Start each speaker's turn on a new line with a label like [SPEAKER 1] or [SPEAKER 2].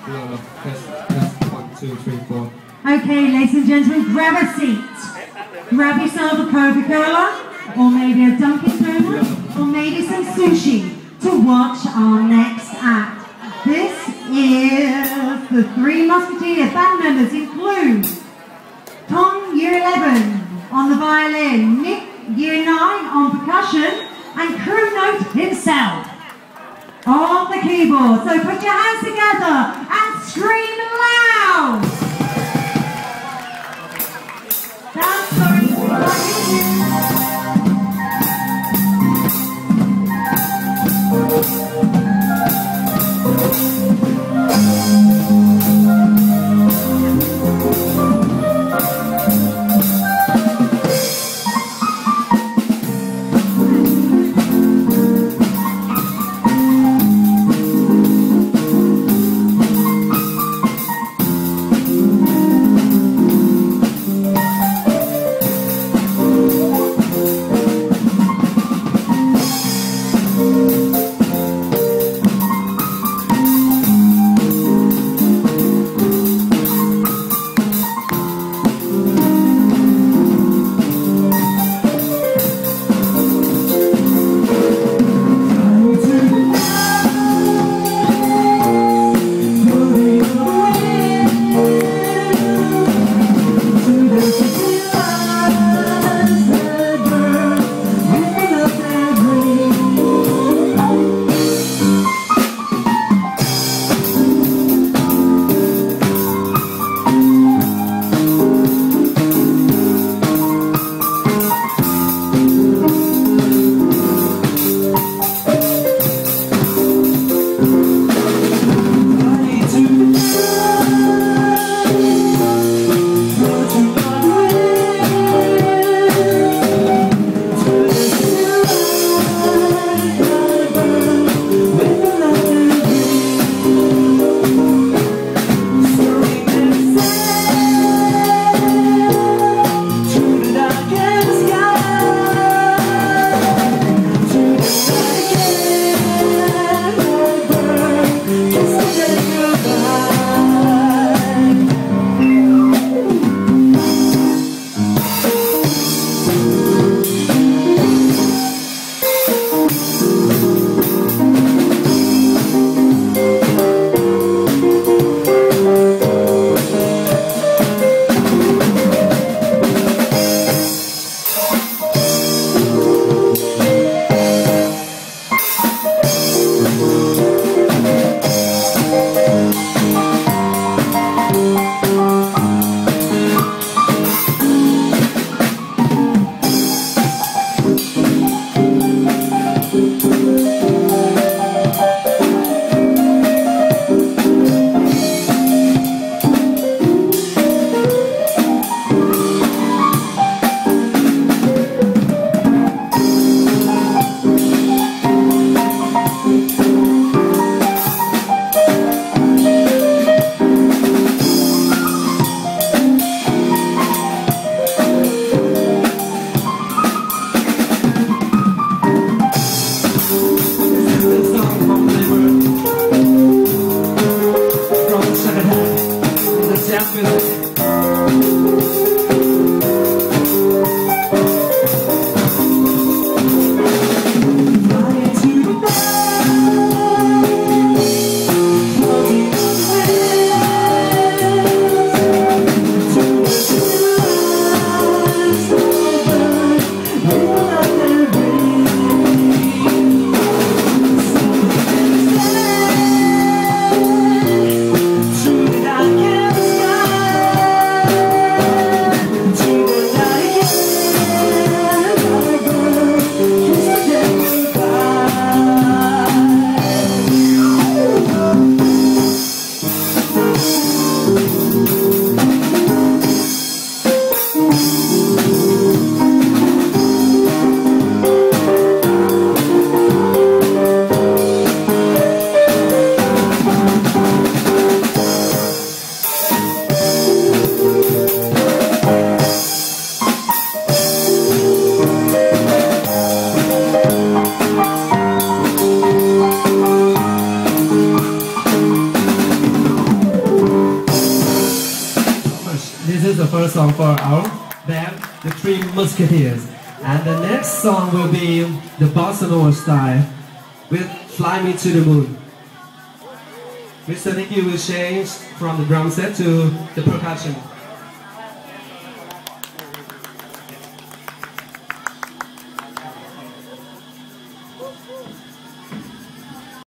[SPEAKER 1] Yeah, test 1, 2, 3, 4.
[SPEAKER 2] Okay, ladies and gentlemen, grab a seat. Grab yourself a Coca-Cola, or maybe a Dunkin' Donuts, or maybe some sushi to watch our next act. This is the Three Musketeers. Band members include Tom, Year 11, on the violin, Nick, Year 9, on percussion, and Crew Note himself on the keyboard. So put your hands together and scream loud! That's sorry.
[SPEAKER 1] is the first song for our band, the Three Musketeers. And the next song will be the Bossa Nova style with Fly Me to the Moon. Mr. Nicky will change from the drum set to the percussion.